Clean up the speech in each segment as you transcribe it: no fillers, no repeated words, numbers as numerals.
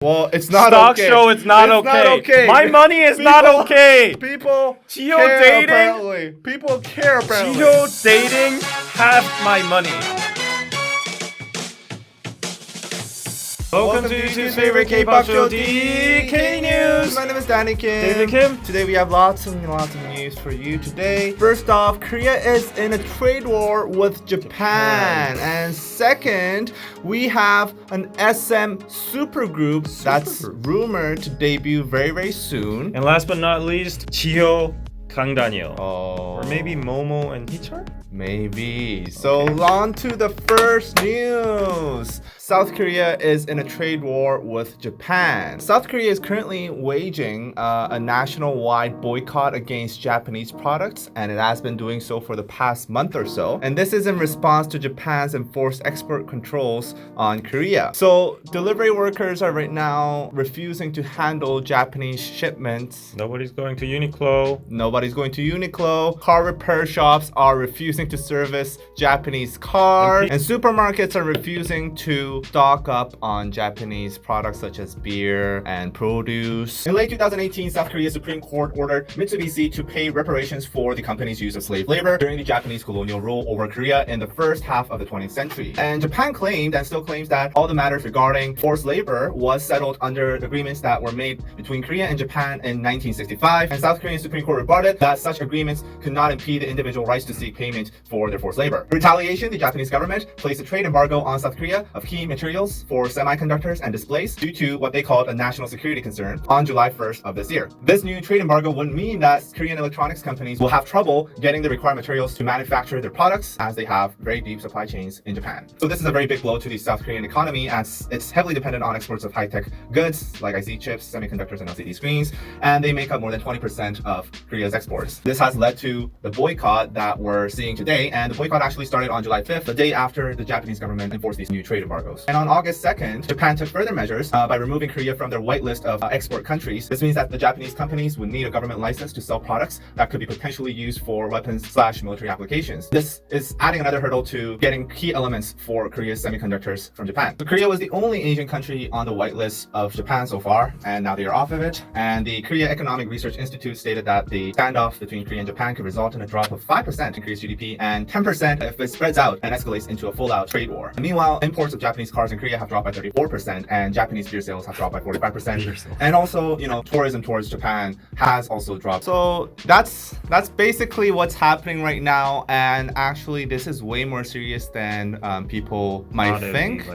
Well, it's not Stock okay. show, it's not Not okay. My money is not okay. People Jihyo care dating? apparently. People care apparently. Jihyo dating half my money. Welcome to YouTube's favorite K-pop show, DK News. My name is Danny Kim. David Kim. Today we have lots and lots of news for you today. First off, Korea is in a trade war with Japan. And second, we have an SM supergroup that's rumored to debut very, very soon. And last but not least, Jihyo, Kang Daniel. Oh. Or maybe Momo and Heechul? Maybe. So on to the first news. South Korea is in a trade war with Japan. South Korea is currently waging a national-wide boycott against Japanese products, and it has been doing so for the past month or so. And this is in response to Japan's enforced export controls on Korea. So delivery workers are right now refusing to handle Japanese shipments. Nobody's going to Uniqlo. Nobody's going to Uniqlo. Car repair shops are refusing to service Japanese cars. And supermarkets are refusing to stock up on Japanese products such as beer and produce. In late 2018, South Korea's Supreme Court ordered Mitsubishi to pay reparations for the company's use of slave labor during the Japanese colonial rule over Korea in the first half of the 20th century. And Japan claimed and still claims that all the matters regarding forced labor was settled under agreements that were made between Korea and Japan in 1965. And South Korean Supreme Court rebutted that such agreements could not impede the individual rights to seek payment for their forced labor. In retaliation, the Japanese government placed a trade embargo on South Korea of key materials for semiconductors and displays due to what they called a national security concern on July 1st of this year. This new trade embargo would mean that Korean electronics companies will have trouble getting the required materials to manufacture their products, as they have very deep supply chains in Japan. So this is a very big blow to the South Korean economy, as it's heavily dependent on exports of high-tech goods like IC chips, semiconductors, and LCD screens, and they make up more than 20% of Korea's exports. This has led to the boycott that we're seeing today, and the boycott actually started on July 5th, the day after the Japanese government enforced these new trade embargoes. And on August 2nd, Japan took further measures by removing Korea from their whitelist of export countries. This means that the Japanese companies would need a government license to sell products that could be potentially used for weapons/military applications. This is adding another hurdle to getting key elements for Korea's semiconductors from Japan. So Korea was the only Asian country on the whitelist of Japan so far, and now they are off of it. And the Korea Economic Research Institute stated that the standoff between Korea and Japan could result in a drop of 5% increased GDP and 10% if it spreads out and escalates into a full-out trade war. And meanwhile, imports of Japanese cars in Korea have dropped by 34%, and Japanese beer sales have dropped by 45%. And also, tourism towards Japan has also dropped. So that's basically what's happening right now. And actually, this is way more serious than people might think.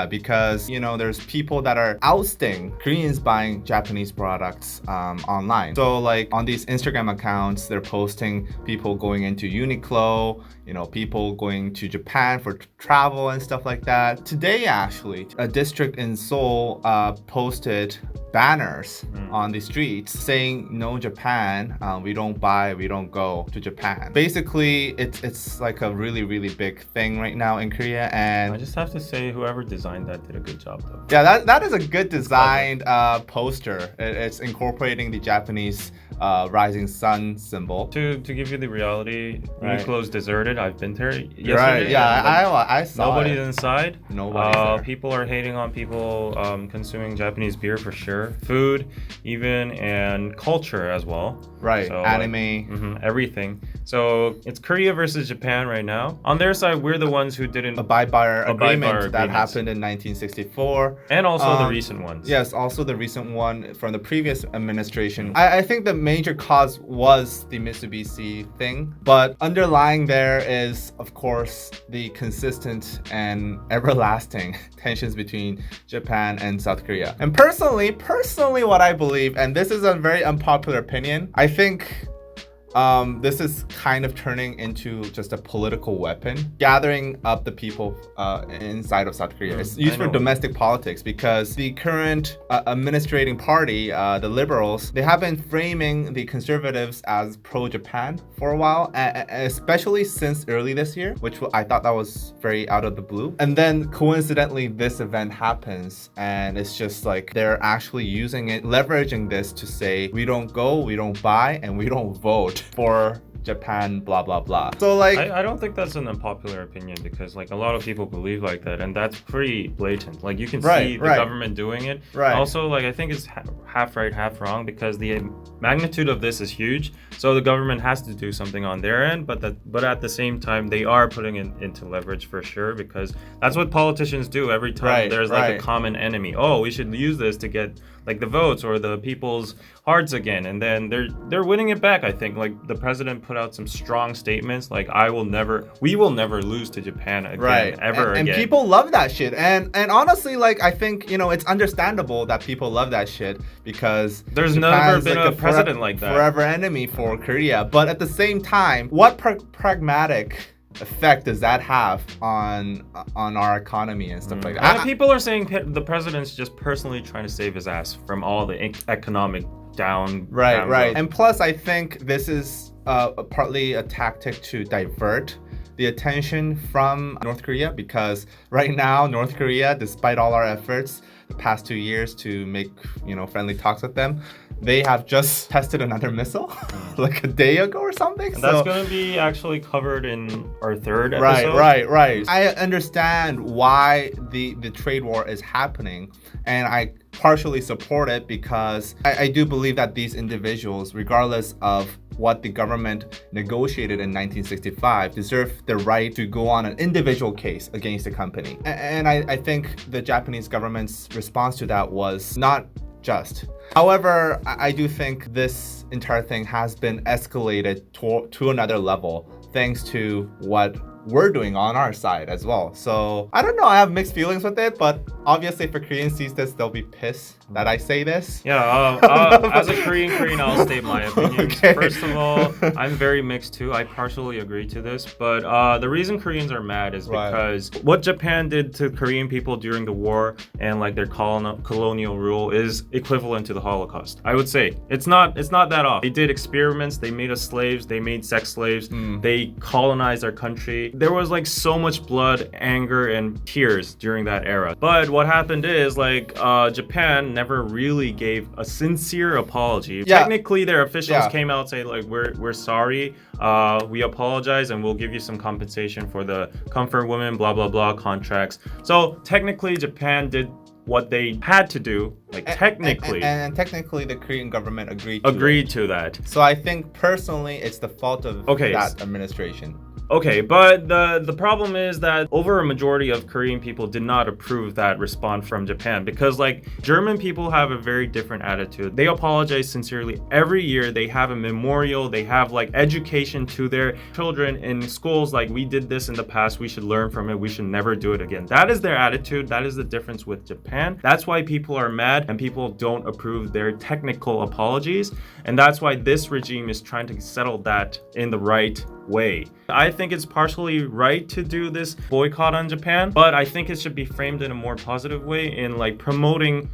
Because there's people that are ousting Koreans buying Japanese products online. So like on these Instagram accounts, they're posting people going into Uniqlo, people going to Japan for travel and stuff like that. Today, actually, a district in Seoul posted banners on the streets saying "No Japan, we don't buy, we don't go to Japan." Basically, it's like a really, really big thing right now in Korea. And I just have to say, whoever designed that did a good job, though. Yeah, that is a good designed poster. It's incorporating the Japanese rising sun symbol. To give you the reality, Uniqlo's deserted. I've been there yesterday. Right, yeah, I saw Nobody's it. inside. Nobody's there. People are hating on people consuming Japanese beer for sure. Food, even, and culture as well. Right, so, anime. Everything. So it's Korea versus Japan right now. On their side, we're the ones who didn't abide by our agreement that happened in 1964. And also the recent ones. Yes, also the recent one from the previous administration. I think the major cause was the Mitsubishi thing, but underlying there is, of course, the consistent and everlasting tensions between Japan and South Korea. And personally, what I believe, and this is a very unpopular opinion, I think this is kind of turning into just a political weapon, gathering up the people inside of South Korea. It's used for domestic politics because the current administrating party, the Liberals, they have been framing the conservatives as pro-Japan for a while, especially since early this year, which I thought that was very out of the blue. And then coincidentally, this event happens, and it's just like they're actually using it, leveraging this to say, we don't go, we don't buy, and we don't vote for Japan, blah blah blah. So like I don't think that's an unpopular opinion because like a lot of people believe like that, and that's pretty blatant. Like you can see the government doing it. Right. Also, like I think it's half right, half wrong because the magnitude of this is huge. So the government has to do something on their end, but at the same time they are putting it into leverage for sure because that's what politicians do every time there's like a common enemy. Oh, we should use this to get like the votes or the people's hearts again, and then they're winning it back. I think like the president put out some strong statements like we will never lose to Japan again ever again. And people love that shit. And honestly, like I think it's understandable that people love that shit because there's Japan's never been like a president like that. Forever enemy for Korea. But at the same time, what pragmatic effect does that have on our economy and stuff like that? People are saying the president's just personally trying to save his ass from all the economic down. Right. And plus, I think this is partly a tactic to divert the attention from North Korea because right now, North Korea, despite all our efforts the past 2 years to make friendly talks with them, they have just tested another missile like a day ago or something. And that's going to be actually covered in our third episode. Right. I understand why the trade war is happening, and I partially support it because I do believe that these individuals, regardless of what the government negotiated in 1965, deserve the right to go on an individual case against the company. And I think the Japanese government's response to that was not just. However, I do think this entire thing has been escalated to another level thanks to what we're doing on our side as well. So I don't know, I have mixed feelings with it, but obviously if a Korean sees this, they'll be pissed that I say this. Yeah, as a Korean, I'll state my opinions. Okay. First of all, I'm very mixed too. I partially agree to this, but the reason Koreans are mad is because what Japan did to Korean people during the war and like their colonial rule is equivalent to the Holocaust. I would say it's not that off. They did experiments, they made us slaves, they made sex slaves, they colonized our country. There was like so much blood, anger, and tears during that era. But what happened is like Japan never really gave a sincere apology. Technically, their officials came out and say like we're sorry, we apologize, and we'll give you some compensation for the comfort women, blah blah blah contracts. So technically, Japan did what they had to do, like technically. And technically, the Korean government agreed to that. So I think personally, it's the fault of that administration. Okay, but the problem is that over a majority of Korean people did not approve that response from Japan because like German people have a very different attitude. They apologize sincerely every year. They have a memorial. They have like education to their children in schools. Like we did this in the past. We should learn from it. We should never do it again. That is their attitude. That is the difference with Japan. That's why people are mad and people don't approve their technical apologies. And that's why this regime is trying to settle that in the right way. I think it's partially right to do this boycott on Japan, but I think it should be framed in a more positive way in like promoting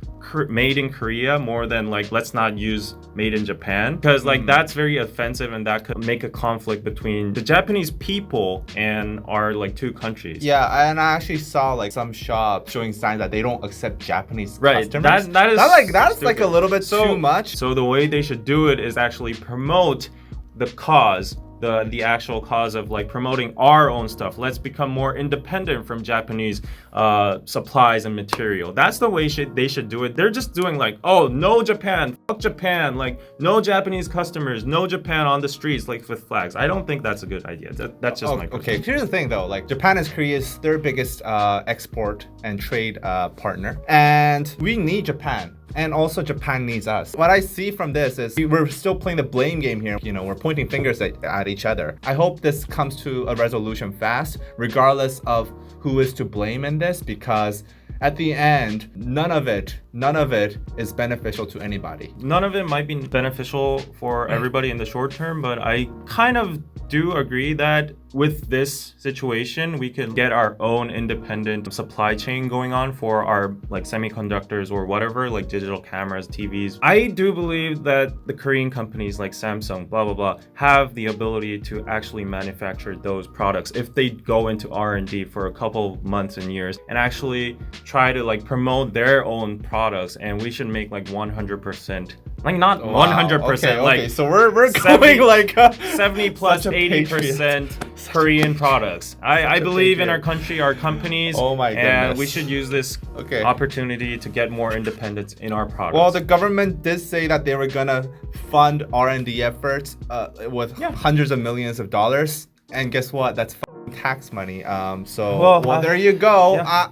made in Korea more than like let's not use made in Japan because like that's very offensive and that could make a conflict between the Japanese people and our like two countries. Yeah, and I actually saw like some shops showing signs that they don't accept Japanese customers. That's like a little bit too much. So the way they should do it is actually promote the cause, the actual cause of like promoting our own stuff. Let's become more independent from Japanese supplies and material. That's the way they should do it. They're just doing like, oh, no Japan, fuck Japan, like no Japanese customers, no Japan on the streets like with flags. I don't think that's a good idea. That's just my okay. Here's the thing though, like Japan is Korea's third biggest export and trade partner, and we need Japan. And also Japan needs us. What I see from this is we're still playing the blame game here. We're pointing fingers at each other. I hope this comes to a resolution fast, regardless of who is to blame in this, because at the end, none of it is beneficial to anybody. None of it might be beneficial for everybody in the short term, but I kind of do agree that with this situation, we could get our own independent supply chain going on for our like semiconductors or whatever, like digital cameras, TVs. I do believe that the Korean companies like Samsung, blah, blah, blah, have the ability to actually manufacture those products if they go into R&D for a couple months and years and actually try to like promote their own products, and we should make like 100%. Like not 100%. Okay, like okay. So we're 70 going like 70 plus such a 80% Korean products. I believe in patriot. our country, our companies, Oh my and goodness. we should use this Okay. opportunity to get more independence in our products. Well, the government did say that they were gonna fund R&D efforts with hundreds of millions of dollars, and guess what? That's tax money. So well, there you go. Yeah.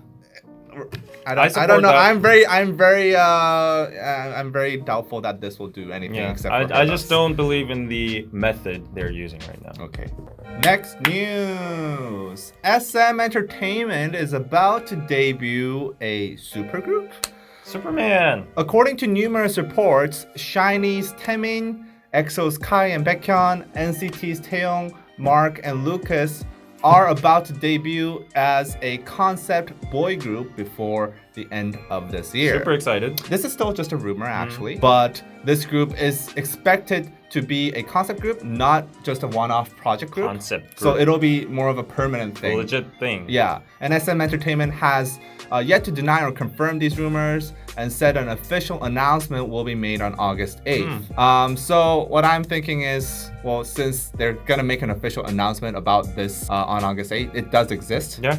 I don't support know. that. I'm very doubtful that this will do anything yeah, except for I hurt just us. don't believe in the method they're using right now. Okay. Next news. SM Entertainment is about to debut a supergroup. Superman. According to numerous reports, SHINee's Taemin, EXO's Kai and Baekhyun, NCT's Taeyong, Mark, and Lucas are about to debut as a concept boy group before the end of this year. Super excited. This is still just a rumor, actually, but this group is expected to be a concept group, not just a one-off project group. Concept So group. it'll be more of a permanent A thing. legit thing. Yeah, and SM Entertainment has yet to deny or confirm these rumors and said an official announcement will be made on August 8th. So what I'm thinking is, well, since they're gonna make an official announcement about this on August 8th, it does exist. Yeah.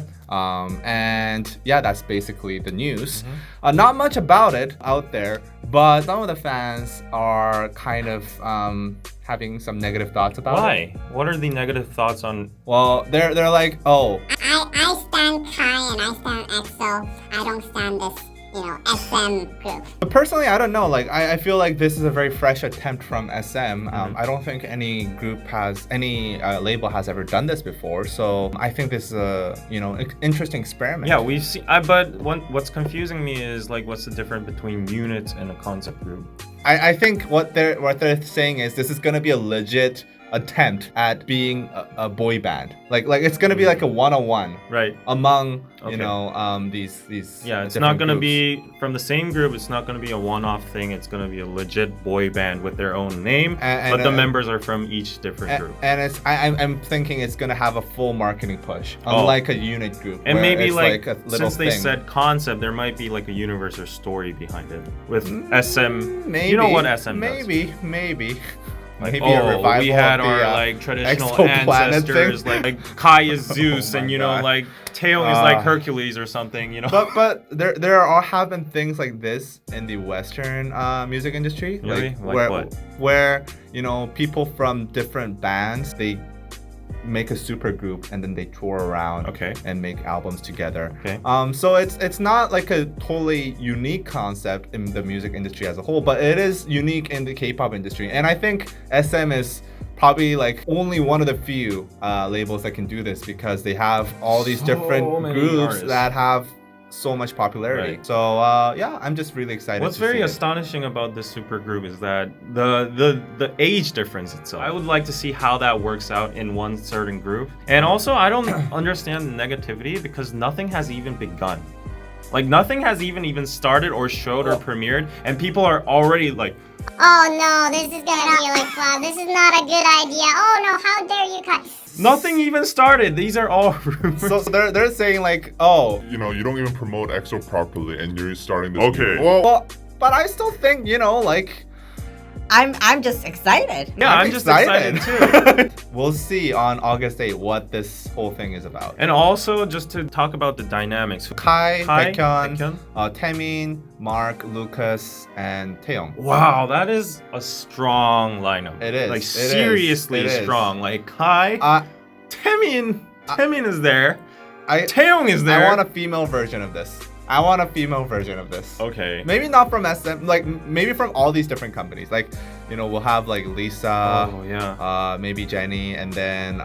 And yeah, that's basically the news. Not much about it out there, but some of the fans are kind of having some negative thoughts about it. Why? What are the negative thoughts on? Well, they're like, oh, I stand Kai and I stand EXO. I don't stand this, SM group. but personally, I don't know. Like, I feel like this is a very fresh attempt from SM. I don't think any label has ever done this before. So I think this is a, interesting experiment. Yeah, we've seen. But what's confusing me is like, what's the difference between units and a concept group? I think what they're saying is this is gonna be a legit attempt at being a boy band. Like it's gonna be like a one-on-one Right. among Okay. these Yeah, it's different not gonna groups. be from the same group. It's not gonna be a one-off thing. It's gonna be a legit boy band with their own name, And- but the members are from each different group. And I'm thinking it's gonna have a full marketing push, Oh. unlike a unit group. And where maybe it's like, a little since they thing. said concept, there might be like a universe or story behind it with SM. Maybe, You know what SM does? Maybe. Like, Maybe a revival we had of the, our like traditional exoplanet ancestors, thing. like Kai is Zeus, Oh and my God. like Taeyong is like Hercules or something, But there have been things like this in the Western music industry, Really? Like where what? where people from different bands, they make a super group and then they tour around Okay. and make albums together. Okay. So it's not like a totally unique concept in the music industry as a whole, but it is unique in the K-pop industry, and I think SM is probably like only one of the few labels that can do this because they have all these So different many groups artists. that have so much popularity. Right. So yeah, I'm just really excited. What's to very see it. astonishing about this super group is that the age difference itself. I would like to see how that works out in one certain group. And also, I don't understand the negativity because nothing has even begun. Like nothing has even started or showed or premiered, and people are already like, Oh no, this is gonna be like, wow, this is not a good idea. Oh no, how dare you Kai? nothing even started. These are all rumors. So they're saying like, oh, You don't even promote EXO properly, and you're starting this. Okay. well, but I still think like. I'm just excited. Yeah, I'm just excited too. We'll see on August 8th what this whole thing is about. And also, just to talk about the dynamics. Kai, Baekhyun, Baekhyun. Taemin, Mark, Lucas, and Taeyong. Wow, that is a strong lineup. It is. Like It is. seriously It is. strong. Like Kai, Uh, Taemin is there. I Taeyong is there. want a female version of this. Okay. Maybe not from SM, like maybe from all these different companies. Like, we'll have like Lisa, Oh yeah. maybe Jennie, and then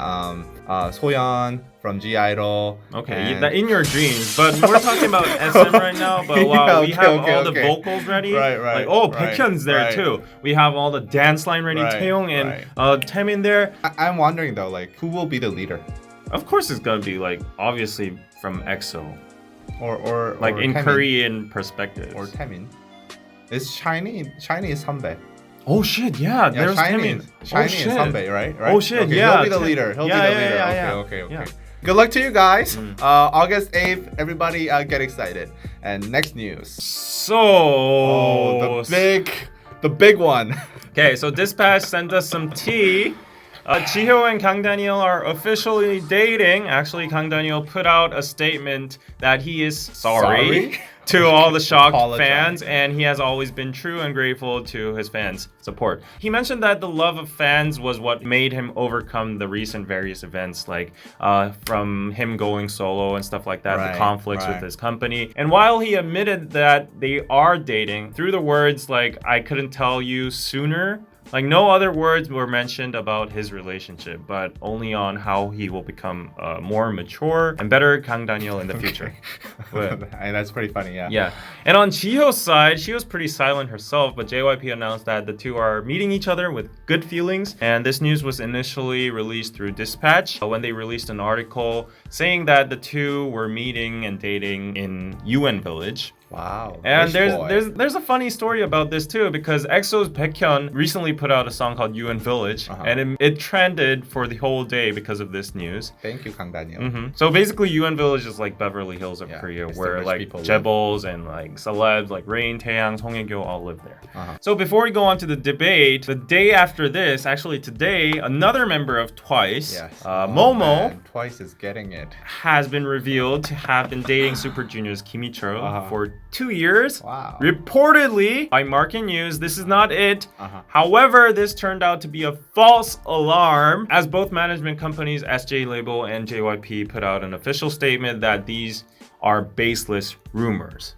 Soyeon from G Idol. Okay, and- in your dreams, but we're talking about SM right now. But wow, Yeah, we okay, have okay, all okay. the vocals ready. Right, Like, oh, right, Baekhyun's there right. too. We have all the dance line ready. Right, Taeyong and right. Taemin there. I'm wondering though, like, who will be the leader, Of course, it's gonna be like obviously from EXO, or like or in Taemin. Korean perspective. Or Taemin. Is SHINee is Hanbae. Oh shit, yeah, there's SHINee. Taemin. SHINee shit. is Hanbae, right? Oh shit, okay, yeah. He'll be the leader. He'll yeah, be the yeah, leader. yeah, yeah. Okay. Yeah. Good luck to you guys. August 8th, everybody get excited. And next news. So The big one. Okay, so Dispatch sent us some tea. Jihyo and Kang Daniel are officially dating. Actually, Kang Daniel put out a statement that he is sorry? To all the shocked fans, and he has always been true and grateful to his fans' support. He mentioned that the love of fans was what made him overcome the recent various events, like from him going solo and stuff like that, the conflicts with his company. And while he admitted that they are dating, through the words like, I couldn't tell you sooner, like no other words were mentioned about his relationship, but only on how he will become more mature and better Kang Daniel in the future. And that's pretty funny, yeah. Yeah. And on Jihyo's side, she was pretty silent herself, but JYP announced that the two are meeting each other with good feelings. And this news was initially released through Dispatch when they released an article saying that the two were meeting and dating in UN Village. Wow. And there's a funny story about this too, because EXO's Baekhyun recently put out a song called UN Village, and it trended for the whole day because of this news. Thank you, Kang Daniel. So basically, UN Village is like Beverly Hills of Korea, where like Jaebols and like celebs like Rain, Taeyang, Song Hye-kyo all live there. So before we go on to the debate, the day after this, actually today, another member of Twice, Momo, Twice is getting it, has been revealed to have been dating Super Junior's Kim Hee-chul for 2 years. Wow. Reportedly by Market News, this is not it. However, this turned out to be a false alarm, as both management companies SJ Label and JYP put out an official statement that these are baseless rumors.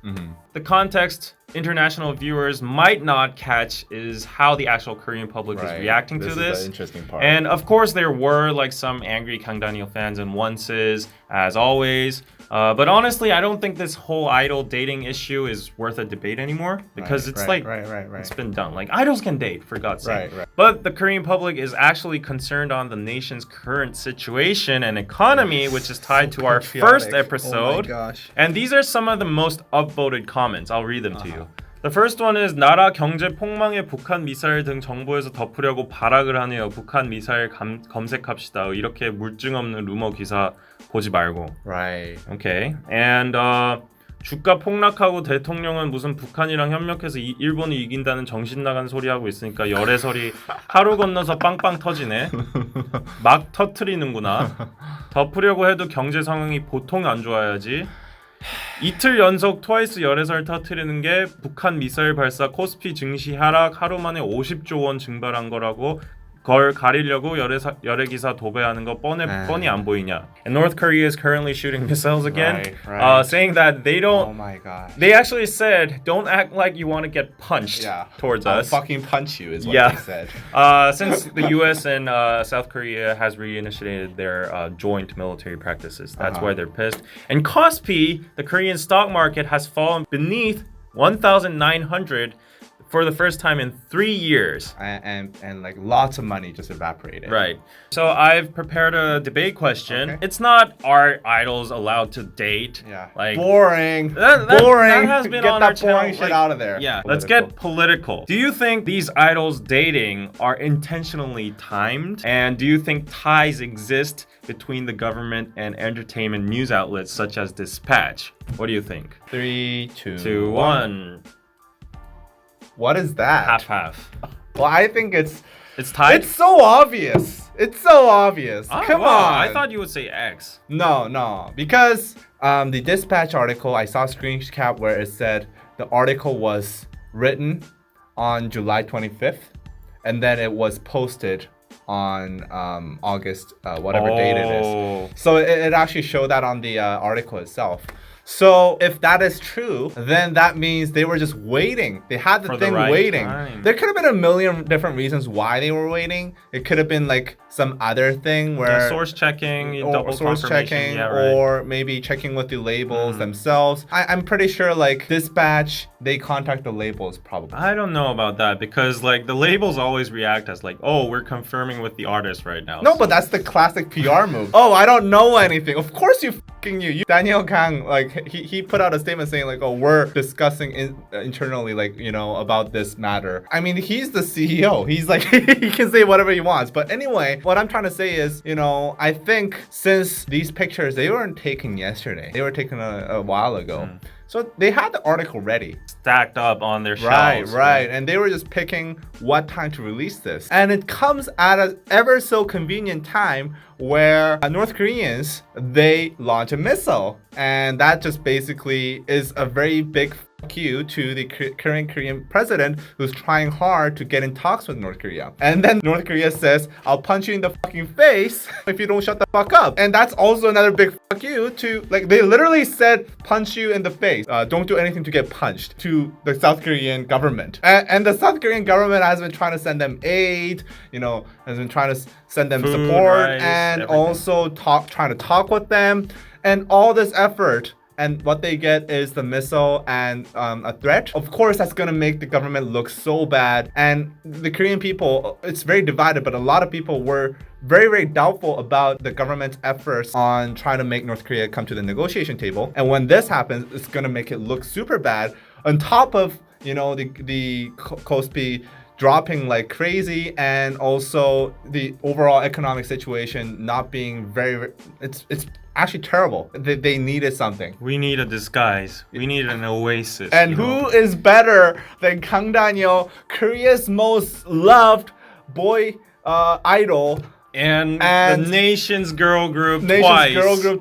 The context international viewers might not catch is how the actual Korean public is reacting to this. This is the interesting part. And of course, there were like some angry Kang Daniel fans and onces, as always. But honestly, I don't think this whole idol dating issue is worth a debate anymore, because it's it's been done. Like, idols can date, for God's sake. But the Korean public is actually concerned on the nation's current situation and economy, which is tied to our first episode. Oh my gosh. And these are some of the most upvoted comments. I'll read them to you. The first one is 나라 경제 폭망에 북한 미사일 등 정보에서 덮으려고 발악을 하네요. 북한 미사일 검색합시다. 이렇게 물증 없는 루머 기사 보지 말고. Right. Okay. And 주가 폭락하고 대통령은 무슨 북한이랑 협력해서 일본이 이긴다는 정신 나간 소리 하고 있으니까 열애설이 하루 건너서 빵빵 터지네. 막 터트리는구나. 덮으려고 해도 경제 상황이 보통 안 좋아야지. 이틀 연속 트와이스 열애설 터트리는 게 북한 미사일 발사 코스피 증시 하락 하루 만에 50조 원 증발한 거라고 걸 가리려고 열애 기사 도배하는 거 뻔히 안 보이냐. And North Korea is currently shooting missiles again, saying that they don't. Oh my god. They actually said, "Don't act like you want to get punched towards us." I'll fucking punch you is what they said. Since the U.S. and South Korea has reinitiated their joint military practices, that's why they're pissed. And KOSPI, the Korean stock market, has fallen beneath 1,900. For the first time in 3 years. And like lots of money just evaporated. Right. So I've prepared a debate question. It's not, are idols allowed to date? Like boring. Boring. That has been get on that our channel. boring shit out of there. Yeah. Let's get political. Do you think these idols dating are intentionally timed? And do you think ties exist between the government and entertainment news outlets such as Dispatch? What do you think? 3, 2, 2, 1. What is that? Half. Well, I think it's tied. It's so obvious. It's so obvious. Come on. I thought you would say X. No. Because the Dispatch article, I saw a screen cap where it said the article was written on July 25th, and then it was posted on August, whatever date it is. So it actually showed that on the article itself. So if that is true, then that means they were just waiting. They had the thing waiting. There could have been a million different reasons why they were waiting. It could have been like some other thing where source checking, double source confirmation, checking, or maybe checking with the labels themselves. I'm pretty sure like Dispatch, they contact the labels probably. I don't know about that, because like the labels always react as like, oh, we're confirming with the artist right now. No, but that's the classic PR move. Oh, I don't know anything. Of course you fucking you. Daniel Kang, like he put out a statement saying like, oh, we're discussing internally, like, you know, about this matter. I mean, he's the CEO. He's like, he can say whatever he wants. But anyway, what I'm trying to say is, you know, I think since these pictures, they weren't taken yesterday. They were taken a while ago. So they had the article ready. Stacked up on their shelves. Right. And they were just picking what time to release this. And it comes at an ever so convenient time where North Koreans, they launch a missile. And that just basically is a very big fuck you to the current Korean president who's trying hard to get in talks with North Korea. And then North Korea says, I'll punch you in the fucking face if you don't shut the fuck up. And that's also another big fuck you to, like, they literally said, punch you in the face. Don't do anything to get punched to the South Korean government. And the South Korean government has been trying to send them aid, you know, has been trying to send them food, support, rice, and everything. also trying to talk with them. And all this effort, and what they get is the missile and a threat. Of course, that's gonna make the government look so bad. And the Korean people, it's very divided, but a lot of people were very, very doubtful about the government's efforts on trying to make North Korea come to the negotiation table. And when this happens, it's gonna make it look super bad. On top of, you know, the Kospi dropping like crazy, and also the overall economic situation not being very, it's actually terrible. They needed something. We need a disguise. We need an oasis. And who is better than Kang Daniel, Korea's most loved boy idol, and and the nation's girl group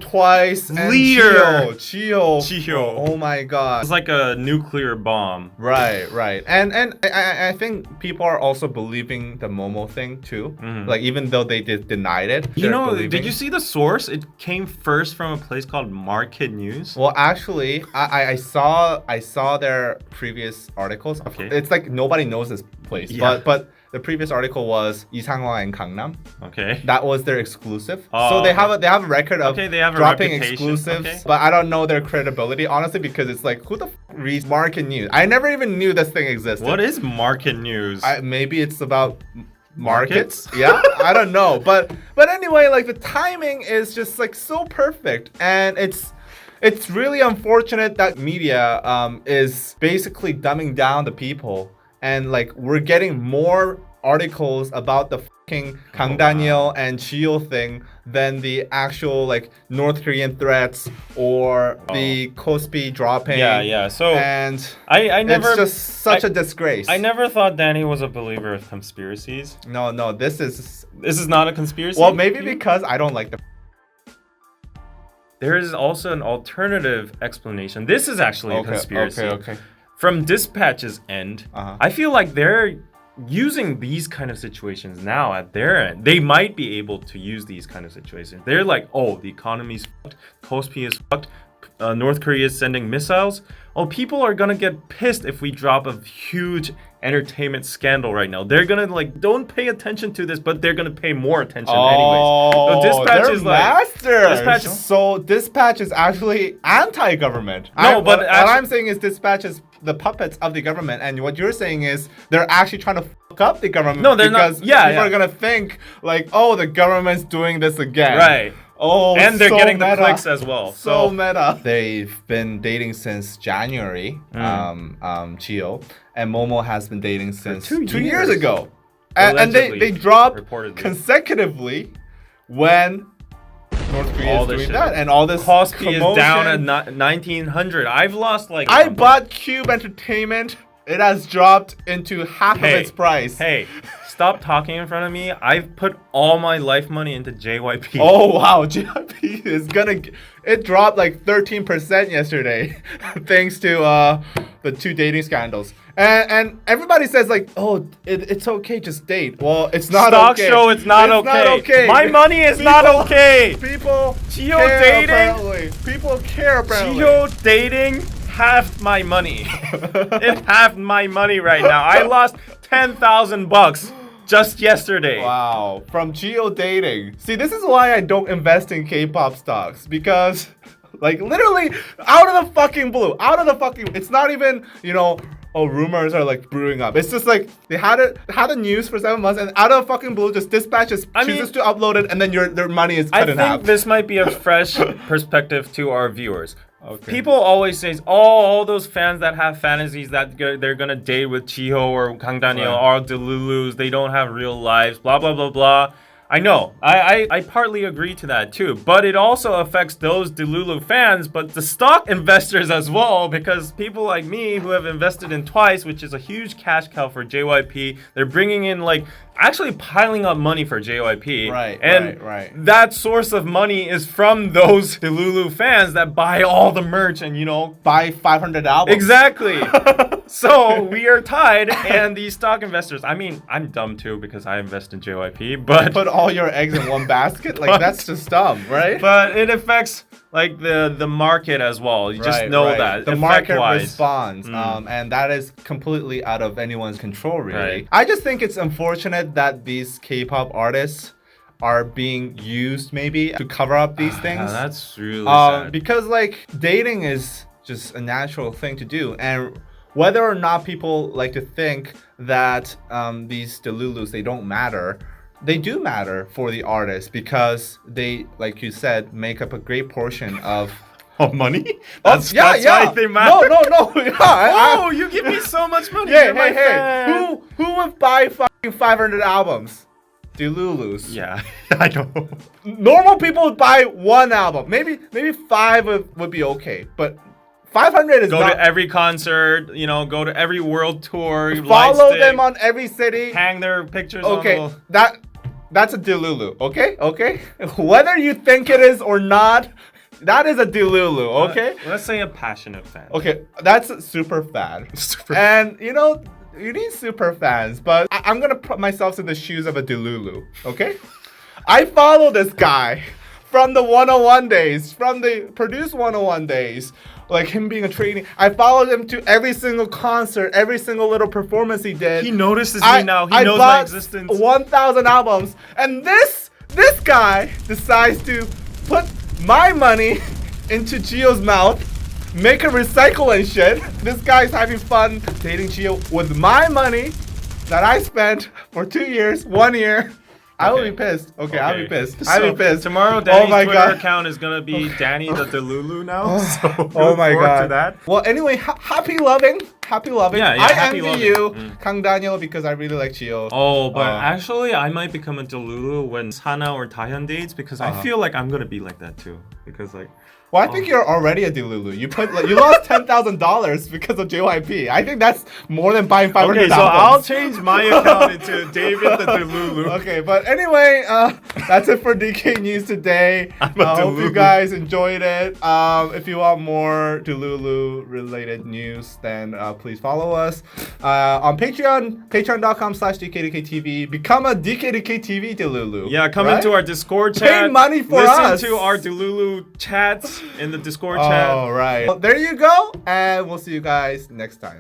twice, and Leader. Jihyo. Oh my god. It's like a nuclear bomb. Right. And I think people are also believing the Momo thing too. Like, even though they denied it. You they're know, believing. did you see the source? It came first from a place called Market News. Well, actually, I saw their previous articles. Okay. It's like nobody knows this place. Yeah. But the previous article was Isangwa and Gangnam. Okay. That was their exclusive. Oh, so they okay. have a record of Okay, they have a dropping reputation. exclusives. Okay. But I don't know their credibility, honestly, because it's like, who the f reads Market News? I never even knew this thing existed. What is Market News? Maybe it's about markets. Markets? Yeah, I don't know. But anyway, like, the timing is just like so perfect, and it's really unfortunate that media is basically dumbing down the people, and like we're getting more articles about the fucking Kang Daniel and Jihyo thing than the actual like North Korean threats or the Kospi dropping. Yeah. So And I never. it's just such a disgrace. I never thought Danny was a believer of conspiracies. No, this is. This is not a conspiracy. Well, maybe because I don't like the. There is also an alternative explanation. This is actually a conspiracy. Okay. From Dispatch's end, Uh-huh. I feel like they're using these kind of situations now at their end. They might be able to use these kind of situations. They're like, oh, the economy's fucked, Kospi is fucked, North Korea is sending missiles. Oh, people are gonna get pissed if we drop a huge entertainment scandal right now. They're gonna like, don't pay attention to this, but they're gonna pay more attention anyways. So Dispatch they're is like, masters. Dispatch- So Dispatch is actually anti-government. No, but what actually- I'm saying is Dispatch is the puppets of the government, and what you're saying is they're actually trying to fuck up the government. No, they're not- because yeah, people are gonna think like, oh, the government's doing this again. right. Oh, And they're so getting the meta. clicks as well. So meta. They've been dating since January, Jihyo, and Momo has been dating since 2 2 years years. ago. And they Allegedly, dropped reportedly. consecutively when North Korea All is this doing shit. that, and all this Kospi is down commotion. at 1900. I've lost like. I bought Cube Entertainment. It has dropped into half of its price. Hey, stop talking in front of me. I've put all my life money into JYP. Oh wow, JYP is gonna. It dropped like 13% yesterday, thanks to the 2 dating scandals. And everybody says like, oh, it's okay, just date. Well, it's not Stock okay. show, it's not okay. My money is not okay. People Jihyo care dating? apparently. People care apparently. Jihyo dating half my money. It half my money right now. I lost $10,000 just yesterday. Wow, from Jihyo dating. See, this is why I don't invest in K-pop stocks, because like literally out of the fucking blue, it's not even, you know, rumors are like brewing up. It's just like they had the news for 7 months, and out of fucking blue, just Dispatch just chooses to upload it, and then their money is cut in half. I think this might be a fresh perspective to our viewers. Okay. People always say, all those fans that have fantasies that they're gonna date with Jihyo or Kang Daniel are delulus. They don't have real lives. Blah blah blah blah. I know. I partly agree to that too, but it also affects those Delulu fans, but the stock investors as well, because people like me who have invested in Twice, which is a huge cash cow for JYP, they're bringing in like actually piling up money for JYP. Right. That source of money is from those Delulu fans that buy all the merch and, buy 500 albums. Exactly. So we are tied, and these stock investors, I mean, I'm dumb too because I invest in JYP, but put all your eggs in one basket? Like, that's just dumb, right? But it affects like the market as well. You just know that the market responds, and that is completely out of anyone's control, really. Right. I just think it's unfortunate that these K-pop artists are being used maybe to cover up these things. That's really sad. Because like dating is just a natural thing to do, and whether or not people like to think that these Delulus, they don't matter, they do matter for the artist because they, like you said, make up a great portion of money. That's why they matter. No. Yeah, you give me so much money. Hey. Who would buy fucking 500 albums? Delulus. Yeah, I know. Normal people would buy one album. Maybe 5 would be okay, but 500 is go to every concert, go to every world tour, follow them on every city, hang their pictures on that's a Delulu, okay? Whether you think it is or not, that is a Delulu, okay? Let's say a passionate fan. Okay, that's a super fan. And you need super fans, but I'm gonna put myself in the shoes of a Delulu, okay? I follow this guy from the 101 days, from the Produce 101 days, like him being a trainee. I followed him to every single concert, every single little performance he did. He notices me now. He knows my existence. 1,000 albums, and this guy decides to put my money into Jihyo's mouth, make a recycle and shit. This guy's having fun dating Jihyo with my money that I spent for 2 years, 1 year. I will be pissed. Okay, I'll be pissed. I'll be pissed. Tomorrow, Danny's Twitter account is gonna be Danny the Delulu now. So oh my god. To that. Well, anyway, happy loving. Yeah, I happy envy loving. you, Kang Daniel, because I really like Jihyo. Oh, but actually, I might become a Delulu when Sana or Taehyun dates because I feel like I'm gonna be like that too. Because like. Well, I think you're already a Delulu. You lost $10,000 because of JYP. I think that's more than buying 500 Okay, so I'll change my account into David the Delulu. Okay, but anyway, that's it for DK News today. I hope you guys enjoyed it. If you want more Delulu related news, then please follow us on Patreon, patreon.com/DKDKTV. Become a DKDKTV Delulu. Yeah, come into our Discord chat. Pay money for us. Listen to our Delulu chats in the Discord chat. All right. Well, there you go, and we'll see you guys next time.